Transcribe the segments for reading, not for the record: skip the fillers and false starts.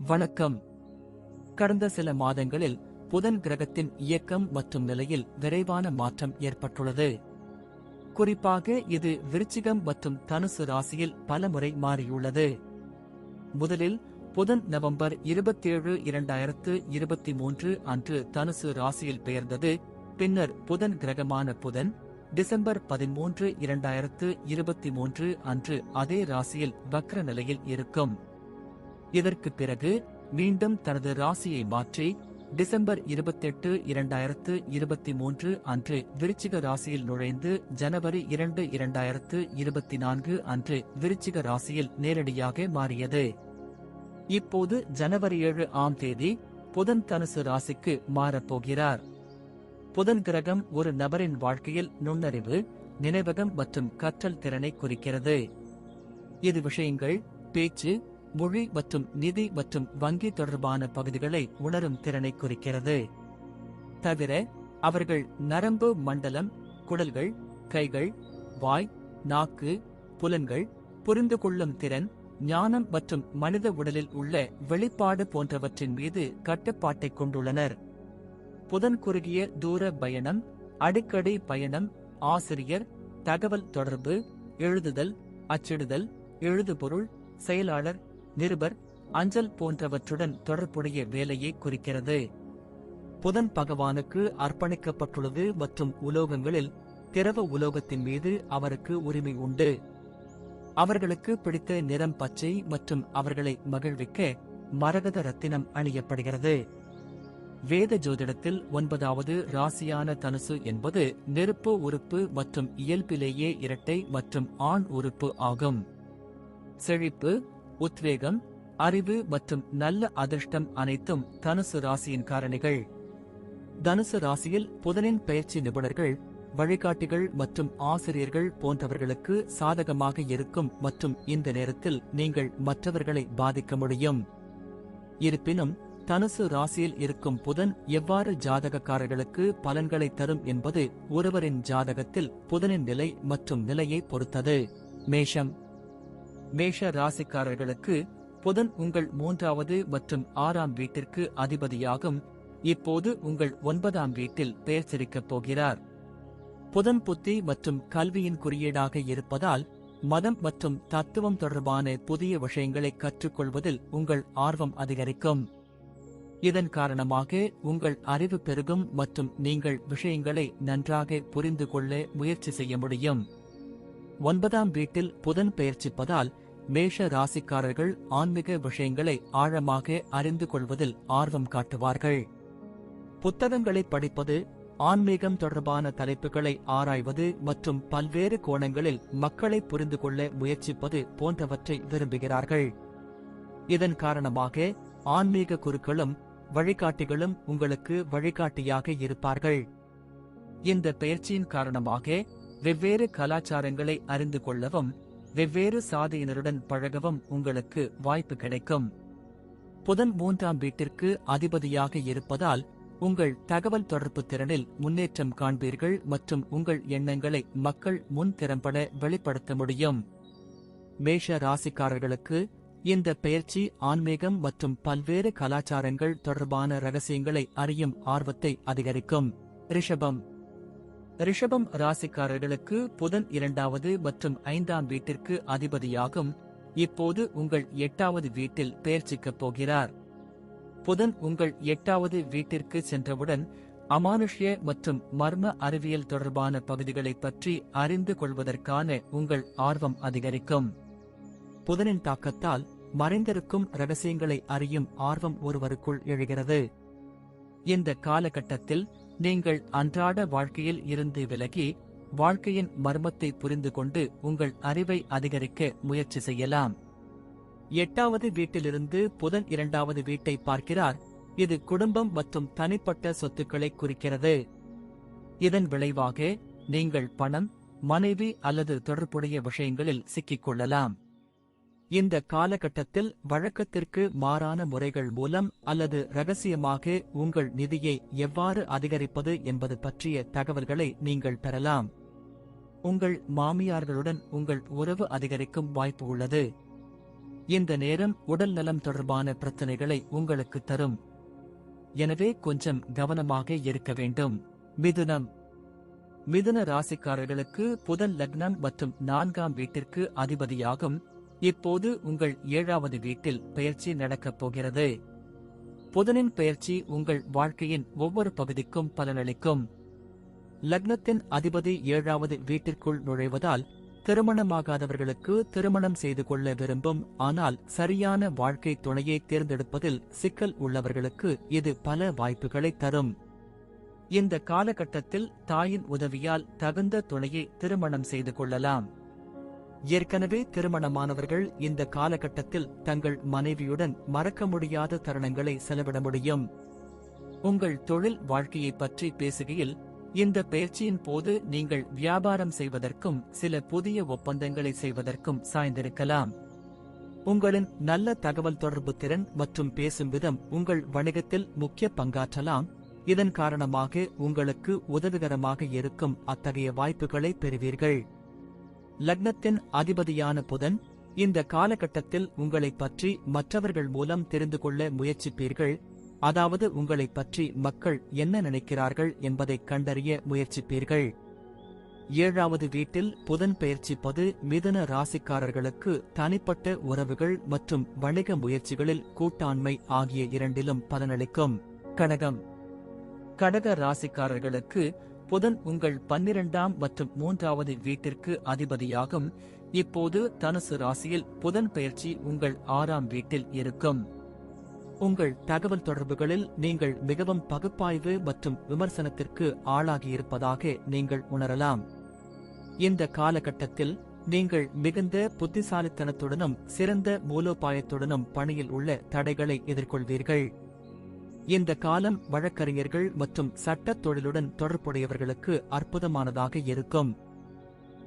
வணக்கம். கடந்த சில மாதங்களில் புதன் கிரகத்தின் இயக்கம் மற்றும் நிலையில் விரைவான மாற்றம் ஏற்பட்டுள்ளது. குறிப்பாக இது விருச்சிகம் மற்றும் தனுசு ராசியில் பலமுறை மாறியுள்ளது. முதலில் புதன் நவம்பர் 27, 2023 அன்று தனுசு ராசியில் பெயர்ந்தது. பின்னர் புதன் கிரகமான புதன் டிசம்பர் 13, 2023 அன்று அதே ராசியில் வக்ர நிலையில் இருக்கும். இதற்கு பிறகு மீண்டும் தனது ராசியை மாற்றி டிசம்பர் 28, 2023 அன்று விருச்சிக ராசியில் நுழைந்து ஜனவரி 2, 2024 அன்று விருச்சிக ராசியில் நேரடியாக மாறியது. இப்போது ஜனவரி 7 தேதி புதன் தனுசு ராசிக்கு மாறப்போகிறார். புதன் கிரகம் ஒரு நபரின் வாழ்க்கையில் நுண்ணறிவு, நினைவகம் மற்றும் கற்றல் திறனை குறிக்கிறது. இது விஷயங்கள், பேச்சு, மொழி மற்றும் நிதி மற்றும் வங்கி தொடர்பான பகுதிகளை உணரும் திறனை குறிக்கிறது. தவிர அவர்கள் நரம்பு மண்டலம், குடல்கள், கைகள், வாய், நாக்கு, புலன்கள், புரிந்து கொள்ளும் திறன், ஞானம் மற்றும் மனித உடலில் உள்ள வெளிப்பாடு போன்றவற்றின் மீது கட்டுப்பாட்டை கொண்டுள்ளனர். புதன் குறுகிய தூர பயணம், அடிக்கடி பயணம், ஆசிரியர், தகவல் தொடர்பு, எழுதுதல், அச்சிடுதல், எழுதுபொருள், செயலாளர், நிருபர், அஞ்சல் போன்றவற்றுடன் தொடர்புடைய வேலையை குறிக்கிறது. புதன் பகவானுக்கு அர்ப்பணிக்கப்பட்டுள்ளது மற்றும் உலோகங்களில் திரவ உலோகத்தின் மீது அவருக்கு உரிமை உண்டு. அவர்களுக்கு பிடித்த நிறம் பச்சை மற்றும் அவர்களை மகிழ்விக்க மரகத ரத்தினம் அணியப்படுகிறது. வேத ஜோதிடத்தில் 9வது ராசியான தனுசு என்பது நெருப்பு உறுப்பு மற்றும் இயல்பிலேயே இரட்டை மற்றும் ஆண் உறுப்பு ஆகும். செழிப்பு, உத்வேகம், அறிவு மற்றும் நல்ல அதிர்ஷ்டம் அனைத்தும் தனுசு ராசியின் காரணிகள். தனுசு ராசியில் புதனின் பயிற்சி நிபுணர்கள், வழிகாட்டிகள் மற்றும் ஆசிரியர்கள் போன்றவர்களுக்கு சாதகமாக இருக்கும் மற்றும் இந்த நேரத்தில் நீங்கள் மற்றவர்களை பாதிக்க முடியும். இருப்பினும் தனுசு ராசியில் இருக்கும் புதன் எவ்வாறு ஜாதகக்காரர்களுக்கு பலன்களை தரும் என்பது ஒருவரின் ஜாதகத்தில் புதனின் நிலை மற்றும் நிலையை பொறுத்தது. மேஷம். மேஷ ராசிக்காரர்களுக்கு புதன் உங்கள் 3வது மற்றும் 6ஆம் வீட்டிற்கு அதிபதியாகும். இப்போது உங்கள் 9ஆம் வீட்டில் பெயர்ச்சிக்கப் போகிறார். புதன் புத்தி மற்றும் கல்வியின் குறியீடாக இருப்பதால் மதம் மற்றும் தத்துவம் தொடர்பான புதிய விஷயங்களை கற்றுக்கொள்வதில் உங்கள் ஆர்வம் அதிகரிக்கும். இதன் காரணமாக உங்கள் அறிவு பெருகும் மற்றும் நீங்கள் விஷயங்களை நன்றாக புரிந்து கொள்ள முயற்சி செய்ய முடியும். 9ஆம் வீட்டில் புதன் பெயர்ச்சிப்பதால் மேஷ ராசிக்காரர்கள் ஆன்மீக விஷயங்களை ஆழமாக அறிந்து கொள்வதில் ஆர்வம் காட்டுவார்கள். புத்தகங்களை படிப்பது, ஆன்மீகம் தொடர்பான தலைப்புகளை ஆராய்வது மற்றும் பல்வேறு கோணங்களில் மக்களை புரிந்து கொள்ள முயற்சிப்பது போன்றவற்றை விரும்புகிறார்கள். இதன் காரணமாக ஆன்மீக குருக்களும் வழிகாட்டிகளும் உங்களுக்கு வழிகாட்டியாக இருப்பார்கள். இந்த பெயர்ச்சியின் காரணமாக வெவ்வேறு கலாச்சாரங்களை அறிந்து கொள்ளவும் வெவ்வேறு சாதியினருடன் பழகவும் உங்களுக்கு வாய்ப்பு கிடைக்கும். புதன் 3ஆம் வீட்டிற்கு அதிபதியாக இருப்பதால் உங்கள் தகவல் தொடர்பு திறனில் முன்னேற்றம் காண்பீர்கள் மற்றும் உங்கள் எண்ணங்களை மக்கள் முன் திறம்பட வெளிப்படுத்த முடியும். மேஷ ராசிக்காரர்களுக்கு இந்த பெயர்ச்சி ஆன்மீகம் மற்றும் பல்வேறு கலாச்சாரங்கள் தொடர்பான ரகசியங்களை அறியும் ஆர்வத்தை அதிகரிக்கும். ரிஷபம். ரிஷபம் ராசிக்காரர்களுக்கு புதன் 2வது மற்றும் 5ஆம் வீட்டிற்கு அதிபதியாகும். இப்போது உங்கள் 8வது வீட்டில் பெயர்ச்சிக்கப் போகிறார். புதன் உங்கள் 8வது வீட்டிற்கு சென்றவுடன் அமானுஷ்ய மற்றும் மர்ம அறிவியல் தொடர்பான பகுதிகளைப் பற்றி அறிந்து கொள்வதற்கான உங்கள் ஆர்வம் அதிகரிக்கும். புதனின் தாக்கத்தால் மறைந்திருக்கும் ரகசியங்களை அறியும் ஆர்வம் ஒருவருக்குள் எழுகிறது. இந்த காலகட்டத்தில் நீங்கள் அன்றாட வாழ்க்கையில் இருந்து விலகி வாழ்க்கையின் மர்மத்தை புரிந்து கொண்டு உங்கள் அறிவை அதிகரிக்க முயற்சி செய்யலாம். 8வது வீட்டிலிருந்து புதன் 2வது வீட்டை பார்க்கிறார். இது குடும்பம் மற்றும் தனிப்பட்ட சொத்துக்களை குறிக்கிறது. இதன் விளைவாக நீங்கள் பணம், மனைவி அல்லது தொடர்புடைய விஷயங்களில் சிக்கிக்கொள்ளலாம். இந்த காலகட்டத்தில் வழக்கத்திற்கு மாறான முறைகள் மூலம் அல்லது ரகசியமாக உங்கள் நிதியை எவ்வாறு அதிகரிப்பது என்பது பற்றிய தகவல்களை நீங்கள் பெறலாம். உங்கள் மாமியார்களுடன் உங்கள் உறவு அதிகரிக்கும் வாய்ப்பு உள்ளது. இந்த நேரம் உடல் நலம் தொடர்பான பிரச்சனைகளை உங்களுக்கு தரும். எனவே கொஞ்சம் கவனமாக இருக்க வேண்டும். மிதுனம். மிதுன ராசிக்காரர்களுக்கு புதன் லக்னம் மற்றும் 4ஆம் வீட்டிற்கு அதிபதியாகும். இப்போது உங்கள் 7வது வீட்டில் பெயர்ச்சி நடக்கப் போகிறது. புதனின் பெயர்ச்சி உங்கள் வாழ்க்கையின் ஒவ்வொரு பகுதிக்கும் பலனளிக்கும். லக்னத்தின் அதிபதி 7வது வீட்டிற்குள் நுழைவதால் திருமணமாகாதவர்களுக்கு திருமணம் செய்து கொள்ள விரும்பும் ஆனால் சரியான வாழ்க்கை துணையை தேர்ந்தெடுப்பதில் சிக்கல் உள்ளவர்களுக்கு இது பல வாய்ப்புகளை தரும். இந்த காலகட்டத்தில் தாயின் உதவியால் தகுந்த துணையை திருமணம் செய்து கொள்ளலாம். ஏற்கனவே திருமணமானவர்கள் இந்த காலகட்டத்தில் தங்கள் மனைவியுடன் மறக்க முடியாத தருணங்களை செலவிட முடியும். உங்கள் தொழில் வாழ்க்கையை பற்றி பேசுகையில், இந்த பெயர்ச்சியின் போது நீங்கள் வியாபாரம் செய்வதற்கும் சில புதிய ஒப்பந்தங்களை செய்வதற்கும் சாய்ந்திருக்கலாம். உங்களின் நல்ல தகவல் தொடர்பு திறன் மற்றும் பேசும் விதம் உங்கள் வணிகத்தில் முக்கிய பங்காற்றலாம். இதன் காரணமாக உங்களுக்கு உதவிகரமாக இருக்கும் அத்தகைய வாய்ப்புகளை பெறுவீர்கள். லக்னத்தின் அதிபதியான புதன் இந்த காலகட்டத்தில் உங்களைப் பற்றி மற்றவர்கள் மூலம் தெரிந்து கொள்ள முயற்சிப்பீர்கள். அதாவது உங்களைப் பற்றி மக்கள் என்ன நினைக்கிறார்கள் என்பதை கண்டறிய முயற்சிப்பீர்கள். 7வது வீட்டில் புதன் பெயர்ச்சிப்பது மிதுன ராசிக்காரர்களுக்கு தனிப்பட்ட உறவுகள் மற்றும் வணிக முயற்சிகளில் கூட்டாண்மை ஆகிய இரண்டிலும் பலனளிக்கும். கடகம். கடக ராசிக்காரர்களுக்கு புதன் உங்கள் 12ஆம் மற்றும் 3வது வீட்டிற்கு அதிபதியாகும். இப்போது தனுசு ராசியில் புதன் பெயர்ச்சி உங்கள் 6ஆம் வீட்டில் இருக்கும். உங்கள் தகவல் தொடர்புகளில் நீங்கள் மிகவும் பகுப்பாய்வு மற்றும் விமர்சனத்திற்கு ஆளாகியிருப்பதாக நீங்கள் உணரலாம். இந்த காலகட்டத்தில் நீங்கள் மிகுந்த புத்திசாலித்தனத்துடனும் சிறந்த மூலோபாயத்துடனும் பணியில் உள்ள தடைகளை எதிர்கொள்வீர்கள். இந்த காலம் வழக்கறிஞர்கள் மற்றும் சட்டத் தொழிலுடன் தொடர்புடையவர்களுக்கு அற்புதமானதாக இருக்கும்.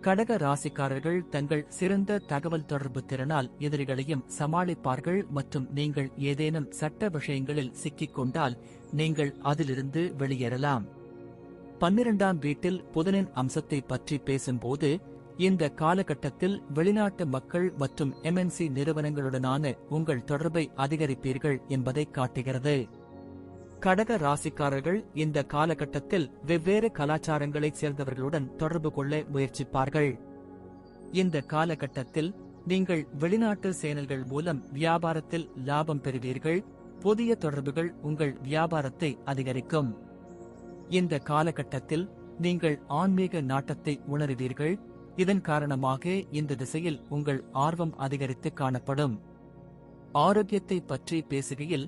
கடக ராசிக்காரர்கள் தங்கள் சிறந்த தகவல் தொடர்பு திறனால் எதிரிகளையும் சமாளிப்பார்கள் மற்றும் நீங்கள் ஏதேனும் சட்ட விஷயங்களில் சிக்கிக்கொண்டால் நீங்கள் அதிலிருந்து வெளியேறலாம். 12ஆம் வீட்டில் புதனின் அம்சத்தை பற்றி பேசும்போது, இந்த காலகட்டத்தில் வெளிநாட்டு மக்கள் மற்றும் MNC நிறுவனங்களுடனான உங்கள் தொடர்பை அதிகரிப்பீர்கள் என்பதை காட்டுகிறது. கடக ராசிக்காரர்கள் இந்த காலகட்டத்தில் வெவ்வேறு கலாச்சாரங்களைச் சேர்ந்தவர்களுடன் தொடர்பு கொள்ள முயற்சிப்பார்கள். இந்த காலகட்டத்தில் நீங்கள் வெளிநாட்டு சேனல்கள் மூலம் வியாபாரத்தில் லாபம் பெறுவீர்கள். புதிய தொடர்புகள் உங்கள் வியாபாரத்தை அதிகரிக்கும். இந்த காலகட்டத்தில் நீங்கள் ஆன்மீக நாட்டத்தை உணருவீர்கள். இதன் காரணமாக இந்த திசையில் உங்கள் ஆர்வம் அதிகரித்து காணப்படும். ஆரோக்கியத்தை பற்றி பேசுகையில்,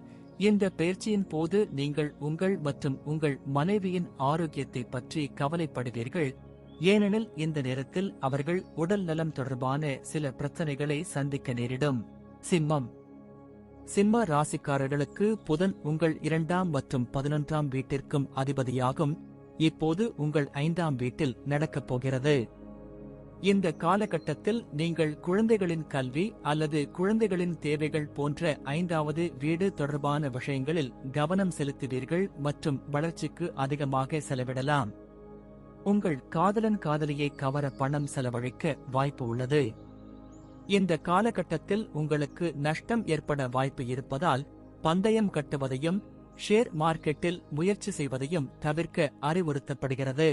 இந்த பெயர்ச்சியின் போது நீங்கள் உங்கள் மற்றும் உங்கள் மனைவியின் ஆரோக்கியத்தை பற்றி கவலைப்படுவீர்கள். ஏனெனில் இந்த நேரத்தில் அவர்கள் உடல் நலம் தொடர்பான சில பிரச்சனைகளை சந்திக்க நேரிடும். சிம்மம். சிம்ம ராசிக்காரர்களுக்கு புதன் உங்கள் 2ஆம் மற்றும் 11ஆம் வீட்டிற்கும் அதிபதியாகும். இப்போது உங்கள் 5ஆம் வீட்டில் நடக்கப் போகிறது. இந்த காலகட்டத்தில் நீங்கள் குழந்தைகளின் கல்வி அல்லது குழந்தைகளின் தேவைகள் போன்ற 5வது வீடு தொடர்பான விஷயங்களில் கவனம் செலுத்துவீர்கள் மற்றும் வளர்ச்சிக்கு அதிகமாக செலவிடலாம். உங்கள் காதலன் காதலியை கவர பணம் செலவழிக்க வாய்ப்பு உள்ளது. இந்த காலகட்டத்தில் உங்களுக்கு நஷ்டம் ஏற்பட வாய்ப்பு இருப்பதால் பந்தயம் கட்டுவதையும் ஷேர் மார்க்கெட்டில் முயற்சி செய்வதையும் தவிர்க்க அறிவுறுத்தப்படுகிறது.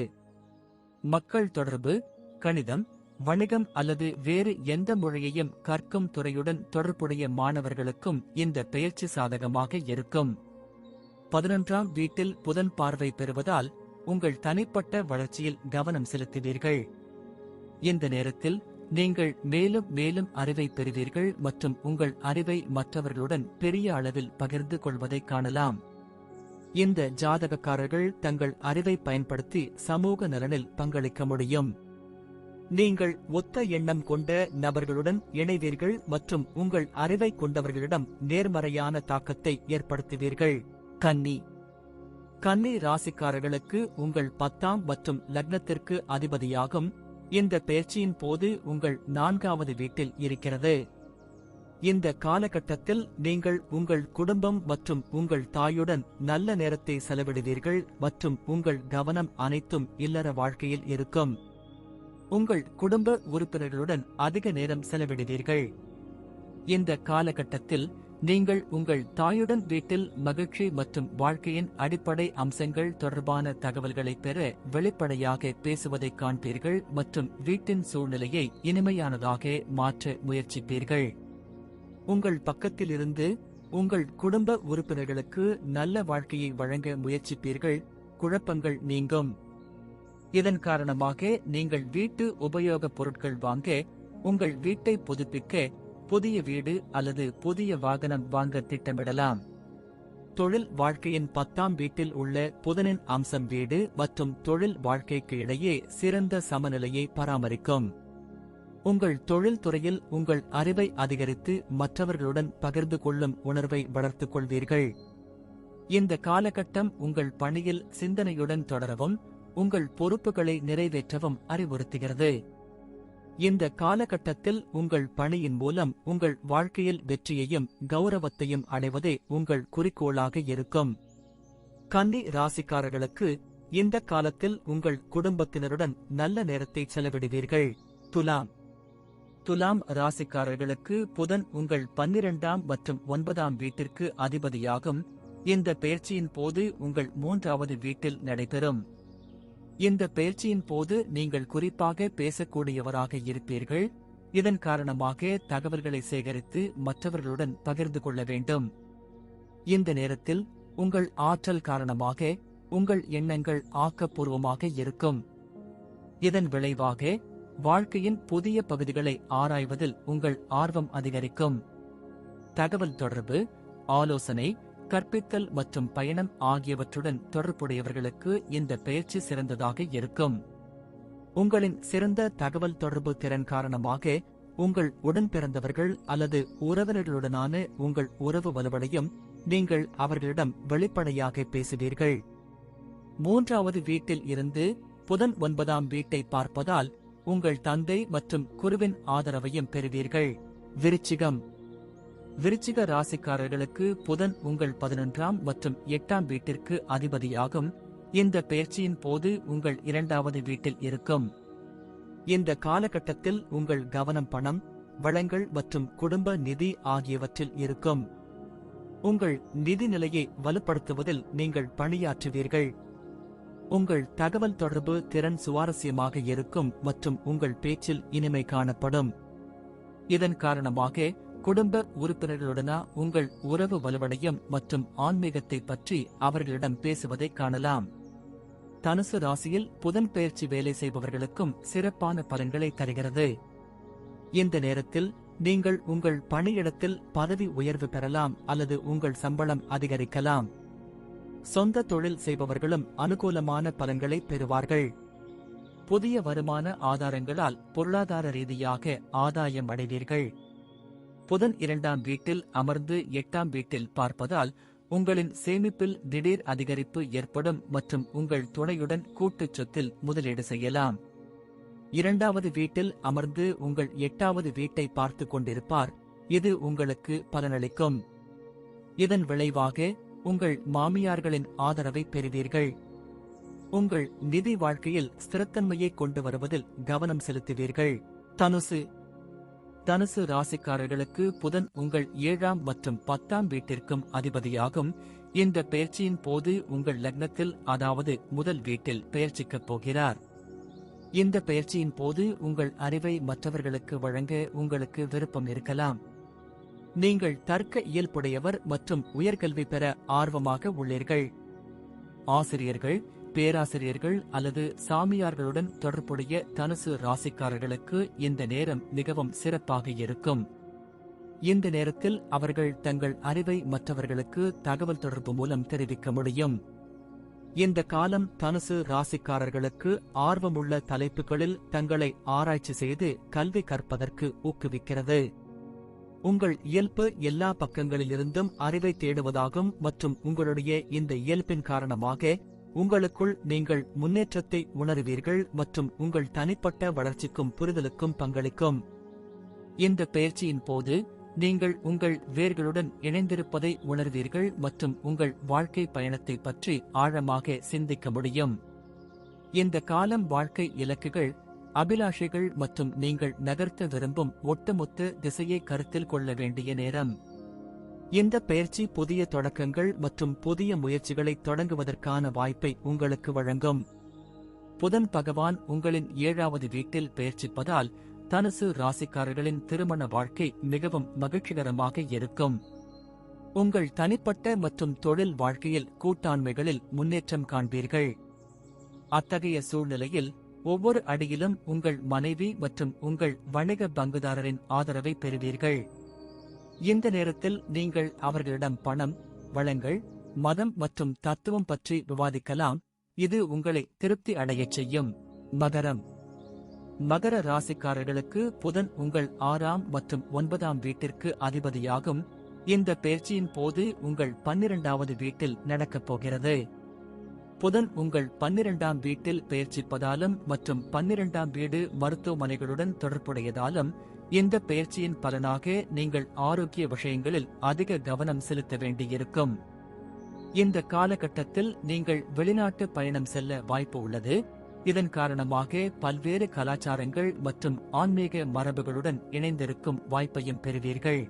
மக்கள் தொடர்பு, கணிதம், வணிகம் அல்லது வேறு எந்த மொழியையும் கற்கும் துறையுடன் தொடர்புடைய மாணவர்களுக்கும் இந்த பெயர்ச்சி சாதகமாக இருக்கும். 11ஆம் வீட்டில் புதன் பார்வை பெறுவதால் உங்கள் தனிப்பட்ட வளர்ச்சியில் கவனம் செலுத்துவீர்கள். இந்த நேரத்தில் நீங்கள் மேலும் மேலும் அறிவை பெறுவீர்கள் மற்றும் உங்கள் அறிவை மற்றவர்களுடன் பெரிய அளவில் பகிர்ந்து கொள்வதை காணலாம். இந்த ஜாதகக்காரர்கள் தங்கள் அறிவை பயன்படுத்தி சமூக நலனில் பங்களிக்க முடியும். நீங்கள் ஒத்த எண்ணம் கொண்ட நபர்களுடன் இணைவீர்கள் மற்றும் உங்கள் அறிவை கொண்டவர்களிடம் நேர்மறையான தாக்கத்தை ஏற்படுத்துவீர்கள். கன்னி. கன்னி ராசிக்காரர்களுக்கு உங்கள் 10ஆம் மற்றும் லக்னத்திற்கு அதிபதியாகும். இந்த பெயர்ச்சியின் போது உங்கள் 4வது வீட்டில் இருக்கிறது. இந்த காலகட்டத்தில் நீங்கள் உங்கள் குடும்பம் மற்றும் உங்கள் தாயுடன் நல்ல நேரத்தை செலவிடுவீர்கள் மற்றும் உங்கள் கவனம் அனைத்தும் இல்லற வாழ்க்கையில் இருக்கும். உங்கள் குடும்ப உறுப்பினர்களுடன் அதிக நேரம் செலவிடுவீர்கள். இந்த காலகட்டத்தில் நீங்கள் உங்கள் தாயுடன் வீட்டில் மகிழ்ச்சி மற்றும் வாழ்க்கையின் அடிப்படை அம்சங்கள் தொடர்பான தகவல்களை பெற வெளிப்படையாக பேசுவதைக் காண்பீர்கள் மற்றும் வீட்டின் சூழ்நிலையை இனிமையானதாக மாற்ற முயற்சிப்பீர்கள். உங்கள் பக்கத்திலிருந்து உங்கள் குடும்ப உறுப்பினர்களுக்கு நல்ல வாழ்க்கையை வழங்க முயற்சிப்பீர்கள். குழப்பங்கள் நீங்கும். இதன் காரணமாக நீங்கள் வீட்டு உபயோகப் பொருட்கள் வாங்க, உங்கள் வீட்டை புதுப்பிக்க, புதிய வீடு அல்லது புதிய வாகனம் வாங்க திட்டமிடலாம். தொழில் வாழ்க்கையின் 10ஆம் வீட்டில் உள்ள புதனின் அம்சம் வீடு மற்றும் தொழில் வாழ்க்கைக்கு இடையே சிறந்த சமநிலையை பராமரிக்கும். உங்கள் தொழில் துறையில் உங்கள் அறிவை அதிகரித்து மற்றவர்களுடன் பகிர்ந்து கொள்ளும் உணர்வை வளர்த்துக் கொள்வீர்கள். இந்த காலகட்டம் உங்கள் பணியில் சிந்தனையுடன் தொடரவும் உங்கள் பொறுப்புகளை நிறைவேற்றவும் அறிவுறுத்துகிறது. இந்த காலகட்டத்தில் உங்கள் பணியின் மூலம் உங்கள் வாழ்க்கையில் வெற்றியையும் கௌரவத்தையும் அடைவதே உங்கள் குறிக்கோளாக இருக்கும். கன்னி ராசிக்காரர்களுக்கு இந்த காலத்தில் உங்கள் குடும்பத்தினருடன் நல்ல நேரத்தை செலவிடுவீர்கள். துலாம் ராசிக்காரர்களுக்கு புதன் உங்கள் 12ஆம் மற்றும் 9ஆம் வீட்டிற்கு அதிபதியாகும். இந்த பெயர்ச்சியின் போது உங்கள் 3வது வீட்டில் நடைபெறும். இந்த பெயர்ச்சியின் போது நீங்கள் குறிப்பாக பேசக்கூடியவராக இருப்பீர்கள். இதன் காரணமாக தகவல்களை சேகரித்து மற்றவர்களுடன் பகிர்ந்து கொள்ள வேண்டும். இந்த நேரத்தில் உங்கள் ஆற்றல் காரணமாக உங்கள் எண்ணங்கள் ஆக்கப்பூர்வமாக இருக்கும். இதன் விளைவாக வாழ்க்கையின் புதிய பகுதிகளை ஆராய்வதில் உங்கள் ஆர்வம் அதிகரிக்கும். தகவல் தொடர்பு, ஆலோசனை, கற்பித்தல் மற்றும் பயணம் ஆகியவற்றுடன் தொடர்புடையவர்களுக்கு இந்த பயிற்சி சிறந்ததாக இருக்கும். உங்களின் சிறந்த தகவல் தொடர்பு திறன் காரணமாக உங்கள் உடன் பிறந்தவர்கள் அல்லது உறவினர்களுடனான உங்கள் உறவு வலுவடையும். நீங்கள் அவர்களிடம் வெளிப்படையாக பேசுவீர்கள். 3வது வீட்டில் இருந்து புதன் 9ஆம் வீட்டை பார்ப்பதால் உங்கள் தந்தை மற்றும் குருவின் ஆதரவையும் பெறுவீர்கள். விருச்சிக ராசிக்காரர்களுக்கு புதன் உங்கள் 11ஆம் மற்றும் 8ஆம் வீட்டிற்கு அதிபதியாகும். இந்த பெயர்ச்சியின் போது உங்கள் 2வது வீட்டில் இருக்கும். இந்த காலகட்டத்தில் உங்கள் கவனம் பணம், வளங்கள் மற்றும் குடும்ப நிதி ஆகியவற்றில் இருக்கும். உங்கள் நிதி நிலையை வலுப்படுத்துவதில் நீங்கள் பணியாற்றுவீர்கள். உங்கள் தகவல் தொடர்பு திறன் சுவாரஸ்யமாக இருக்கும் மற்றும் உங்கள் பேச்சில் இனிமை காணப்படும். இதன் காரணமாக குடும்ப உறுப்பினர்களுடனா உங்கள் உறவு வலுவடையும் மற்றும் ஆன்மீகத்தை பற்றி அவர்களிடம் பேசுவதை காணலாம். தனுசு ராசியில் புதன் பெயர்ச்சி வேலை செய்பவர்களுக்கும் சிறப்பான பலன்களை தருகிறது. இந்த நேரத்தில் நீங்கள் உங்கள் பணியிடத்தில் பதவி உயர்வு பெறலாம் அல்லது உங்கள் சம்பளம் அதிகரிக்கலாம். சொந்த தொழில் செய்பவர்களும் அனுகூலமான பலன்களை பெறுவார்கள். புதிய வருமான ஆதாரங்களால் பொருளாதார ரீதியாக ஆதாயம் அடைவீர்கள். புதன் 2ஆம் வீட்டில் அமர்ந்து 8ஆம் வீட்டில் பார்ப்பதால் உங்களின் சேமிப்பில் திடீர் அதிகரிப்பு ஏற்படும் மற்றும் உங்கள் துணையுடன் கூட்டுச் சொத்தில் முதலீடு செய்யலாம். 2வது வீட்டில் அமர்ந்து உங்கள் 8வது வீட்டை பார்த்து கொண்டிருப்பார். இது உங்களுக்கு பலனளிக்கும். இதன் விளைவாக உங்கள் மாமியார்களின் ஆதரவை பெறுவீர்கள். உங்கள் நிதி வாழ்க்கையில் ஸ்திரத்தன்மையை கொண்டு வருவதில் கவனம் செலுத்துவீர்கள். தனுசு ராசிக்காரர்களுக்கு புதன் உங்கள் 7ஆம் மற்றும் 10ஆம் வீட்டிற்கும் அதிபதியாகும். இந்த பெயர்ச்சியின் போது உங்கள் லக்னத்தில், அதாவது முதல் வீட்டில் பெயர்ச்சிக்கப் போகிறார். இந்த பெயர்ச்சியின் போது உங்கள் அறிவை மற்றவர்களுக்கு வழங்க உங்களுக்கு விருப்பம் இருக்கலாம். நீங்கள் தர்க்க இயல்புடையவர் மற்றும் உயர்கல்வி பெற ஆர்வமாக உள்ளீர்கள். ஆசிரியர்கள், பேராசிரியர்கள் அல்லது சாமியார்களுடன் தொடர்புடைய தனுசு ராசிக்காரர்களுக்கு இந்த நேரம் மிகவும் சிறப்பாக இருக்கும். இந்த நேரத்தில் அவர்கள் தங்கள் அறிவை மற்றவர்களுக்கு தகவல் தொடர்பு மூலம் தெரிவிக்க முடியும். இந்த காலம் தனுசு ராசிக்காரர்களுக்கு ஆர்வமுள்ள தலைப்புகளில் தங்களை ஆராய்ச்சி செய்து கல்வி கற்பதற்கு ஊக்குவிக்கிறது. உங்கள் இயல்பு எல்லா பக்கங்களிலிருந்தும் அறிவை தேடுவதாகும் மற்றும் உங்களுடைய இந்த இயல்பின் காரணமாக உங்களுக்குள் நீங்கள் முன்னேற்றத்தை உணருவீர்கள் மற்றும் உங்கள் தனிப்பட்ட வளர்ச்சிக்கும் புரிதலுக்கும் பங்களிக்கும். இந்த பயிற்சியின் போது நீங்கள் உங்கள் வேர்களுடன் இணைந்திருப்பதை உணர்வீர்கள் மற்றும் உங்கள் வாழ்க்கை பயணத்தை பற்றி ஆழமாக சிந்திக்க முடியும். இந்த காலம் வாழ்க்கை இலக்குகள், அபிலாஷைகள் மற்றும் நீங்கள் நகர்த்த விரும்பும் ஒட்டுமொத்த திசையை கருத்தில் கொள்ள வேண்டிய நேரம். இந்த பெயர்ச்சி புதிய தொடக்கங்கள் மற்றும் புதிய முயற்சிகளை தொடங்குவதற்கான வாய்ப்பை உங்களுக்கு வழங்கும். புதன் பகவான் உங்களின் 7வது வீட்டில் பெயர்ச்சிப்பதால் தனுசு ராசிக்காரர்களின் திருமண வாழ்க்கை மிகவும் மகிழ்ச்சிகரமாக இருக்கும். உங்கள் தனிப்பட்ட மற்றும் தொழில் வாழ்க்கையில் கூட்டாண்மைகளில் முன்னேற்றம் காண்பீர்கள். அத்தகைய சூழ்நிலையில் ஒவ்வொரு அடியிலும் உங்கள் மனைவி மற்றும் உங்கள் வணிக பங்குதாரரின் ஆதரவை பெறுவீர்கள். இந்த நேரத்தில் நீங்கள் அவர்களிடம் பணம், வளங்கள், மதம் மற்றும் தத்துவம் பற்றி விவாதிக்கலாம். இது உங்களை திருப்தி அடையச் செய்யும். மகரம். மகர ராசிக்காரர்களுக்கு புதன் உங்கள் 6ஆம் மற்றும் 9ஆம் வீட்டிற்கு அதிபதியாகும். இந்த பெயர்ச்சியின் போது உங்கள் 12வது வீட்டில் நடக்கப் போகிறது. புதன் உங்கள் 12ஆம் வீட்டில் பெயர்ச்சிப்பதாலும் மற்றும் 12ஆம் வீடு மருத்துவமனைகளுடன் தொடர்புடையதாலும் இந்த பெயர்ச்சியின் பலனாக நீங்கள் ஆரோக்கிய விஷயங்களில் அதிக கவனம் செலுத்த வேண்டியிருக்கும். இந்த காலகட்டத்தில் நீங்கள் வெளிநாட்டு பயணம் செல்ல வாய்ப்பு உள்ளது. இதன் காரணமாக பல்வேறு கலாச்சாரங்கள் மற்றும் ஆன்மீக மரபுகளுடன் இணைந்திருக்கும் வாய்ப்பையும் பெறுவீர்கள்.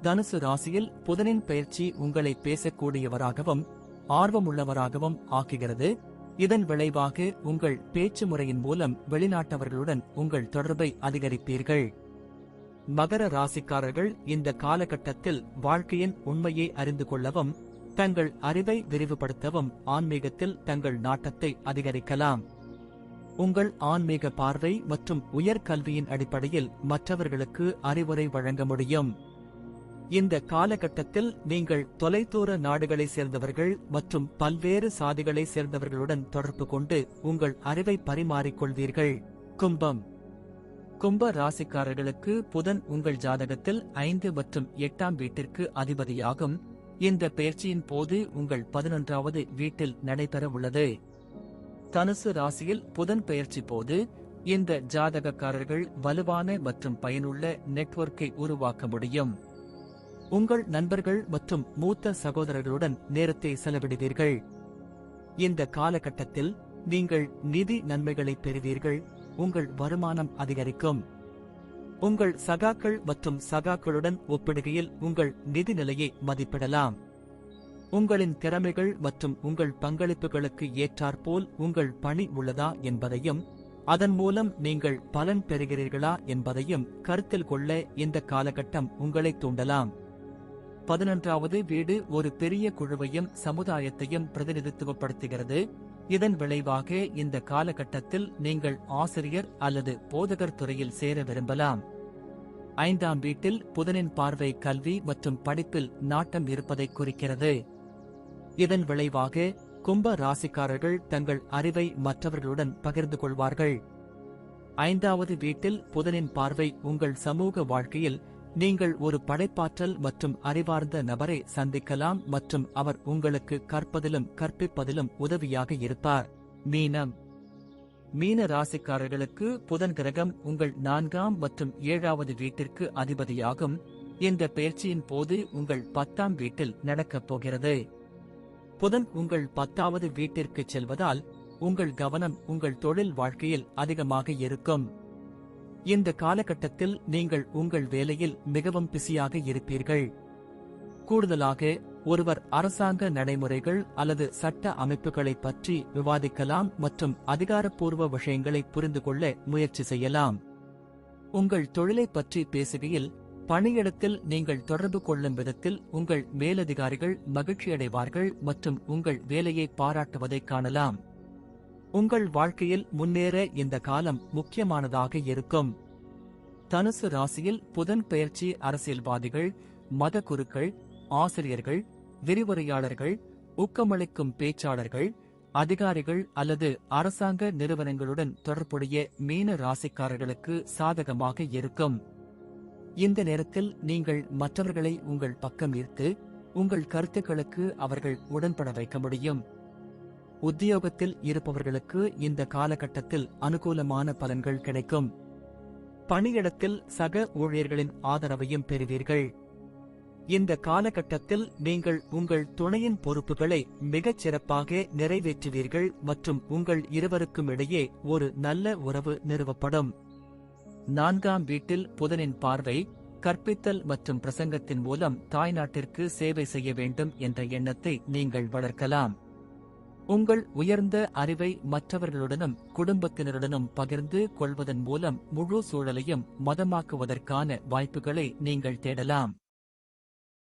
தனுசு ராசியில் புதனின் பெயர்ச்சி உங்களை பேசக்கூடியவராகவும் ஆர்வமுள்ளவராகவும் ஆக்குகிறது. இதன் விளைவாக உங்கள் பேச்சு முறையின் மூலம் வெளிநாட்டவர்களுடன் உங்கள் தொடர்பை அதிகரிப்பீர்கள். மகர ராசிக்காரர்கள் இந்த காலகட்டத்தில் வாழ்க்கையின் உண்மையை அறிந்து கொள்ளவும் தங்கள் அறிவை விரிவுபடுத்தவும் ஆன்மீகத்தில் தங்கள் நாட்டத்தை அதிகரிக்கலாம். உங்கள் ஆன்மீக பார்வை மற்றும் உயர்கல்வியின் அடிப்படையில் மற்றவர்களுக்கு அறிவுரை வழங்க முடியும். இந்த காலகட்டத்தில் நீங்கள் தொலைதூர நாடுகளை சேர்ந்தவர்கள் மற்றும் பல்வேறு சாதிகளை சேர்ந்தவர்களுடன் தொடர்பு கொண்டு உங்கள் அறிவை பரிமாறிக்கொள்வீர்கள். கும்பம். கும்ப ராசிக்காரர்களுக்கு புதன் உங்கள் ஜாதகத்தில் 5 மற்றும் 8ஆம் வீட்டிற்கு அதிபதியாகும். இந்த பெயர்ச்சியின் போது உங்கள் 11வது வீட்டில் நடைபெற உள்ளது. தனுசு ராசியில் புதன் பெயர்ச்சி போது இந்த ஜாதகக்காரர்கள் வலுவான மற்றும் பயனுள்ள நெட்வொர்க்கை உருவாக்க முடியும். உங்கள் நண்பர்கள் மற்றும் மூத்த சகோதரர்களுடன் நேரத்தை செலவிடுவீர்கள். இந்த காலகட்டத்தில் நீங்கள் நிதி நன்மைகளை பெறுவீர்கள். உங்கள் வருமானம் அதிகரிக்கும். உங்கள் சகாக்கள் மற்றும் சகாக்களுடன் ஒப்பிடுகையில் உங்கள் நிதி நிலையை மதிப்பிடலாம். உங்களின் திறமைகள் மற்றும் உங்கள் பங்களிப்புகளுக்கு ஏற்றாற்போல் உங்கள் பணி உள்ளதா என்பதையும் அதன் மூலம் நீங்கள் பலன் பெறுகிறீர்களா என்பதையும் கருத்தில் கொள்ள இந்த காலகட்டம் உங்களை தூண்டலாம். 11வது வீடு ஒரு பெரிய குழுவையும் சமுதாயத்தையும் பிரதிநிதித்துவப்படுத்துகிறது. இதன் விளைவாக இந்த காலகட்டத்தில் நீங்கள் ஆசிரியர் அல்லது போதகர் துறையில் சேர விரும்பலாம். 5ஆம் வீட்டில் புதனின் பார்வை கல்வி மற்றும் படிப்பில் நாட்டம் இருப்பதை குறிக்கிறது. இதன் விளைவாக கும்ப ராசிக்காரர்கள் தங்கள் அறிவை மற்றவர்களுடன் பகிர்ந்து கொள்வார்கள். 5வது வீட்டில் புதனின் பார்வை உங்கள் சமூக வாழ்க்கையில் நீங்கள் ஒரு படைப்பாற்றல் மற்றும் அறிவார்ந்த நபரை சந்திக்கலாம் மற்றும் அவர் உங்களுக்கு கற்பதிலும் கற்பிப்பதிலும் உதவியாக இருப்பார். மீனம். மீன ராசிக்காரர்களுக்கு புதன் கிரகம் உங்கள் 4ஆம் மற்றும் 7வது வீட்டிற்கு அதிபதியாகும். இந்த பெயர்ச்சியின் போது உங்கள் 10ஆம் வீட்டில் நடக்கப் போகிறது. புதன் உங்கள் 10வது வீட்டிற்கு செல்வதால் உங்கள் கவனம் உங்கள் தொழில் வாழ்க்கையில் அதிகமாக இருக்கும். இந்த காலகட்டத்தில் நீங்கள் உங்கள் வேலையில் மிகவும் பிஸியாக இருப்பீர்கள். கூடுதலாக ஒருவர் அரசாங்க நடைமுறைகள் அல்லது சட்ட அமைப்புகளை பற்றி விவாதிக்கலாம் மற்றும் அதிகாரப்பூர்வ விஷயங்களை புரிந்து கொள்ள முயற்சி செய்யலாம். உங்கள் தொழிலை பற்றி பேசுகையில் பணியிடத்தில் நீங்கள் தொடர்பு கொள்ளும் விதத்தில் உங்கள் மேலதிகாரிகள் மகிழ்ச்சியடைவார்கள் மற்றும் உங்கள் வேலையை பாராட்டுவதை காணலாம். உங்கள் வாழ்க்கையில் முன்னேற இந்த காலம் முக்கியமானதாக இருக்கும். தனுசு ராசியில் புதன் பெயர்ச்சி அரசியல்வாதிகள், மத குருக்கள், ஆசிரியர்கள், விரிவுரையாளர்கள், ஊக்கமளிக்கும் பேச்சாளர்கள், அதிகாரிகள் அல்லது அரசாங்க நிறுவனங்களுடன் தொடர்புடைய மீன ராசிக்காரர்களுக்கு சாதகமாக இருக்கும். இந்த நேரத்தில் நீங்கள் மற்றவர்களை உங்கள் பக்கம் ஈர்த்து உங்கள் கருத்துக்களுக்கு அவர்கள் உடன்பட வைக்க முடியும். உத்தியோகத்தில் இருப்பவர்களுக்கு இந்த காலகட்டத்தில் அனுகூலமான பலன்கள் கிடைக்கும். பணியிடத்தில் சக ஊழியர்களின் ஆதரவையும் பெறுவீர்கள். இந்த காலகட்டத்தில் நீங்கள் உங்கள் துணையின் பொறுப்புகளை மிகச் சிறப்பாக நிறைவேற்றுவீர்கள் மற்றும் உங்கள் இருவருக்கும் இடையே ஒரு நல்ல உறவு நிறுவப்படும். 4ஆம் வீட்டில் புதனின் பார்வை கற்பித்தல் மற்றும் பிரசங்கத்தின் மூலம் தாய்நாட்டிற்கு சேவை செய்ய வேண்டும் என்ற எண்ணத்தை நீங்கள் வளர்க்கலாம். உங்கள் உயர்ந்த அறிவை மற்றவர்களுடனும் குடும்பத்தினருடனும் பகிர்ந்து கொள்வதன் மூலம் முழு சூழலையும் மதமாக்குவதற்கான வாய்ப்புகளை நீங்கள் தேடலாம்.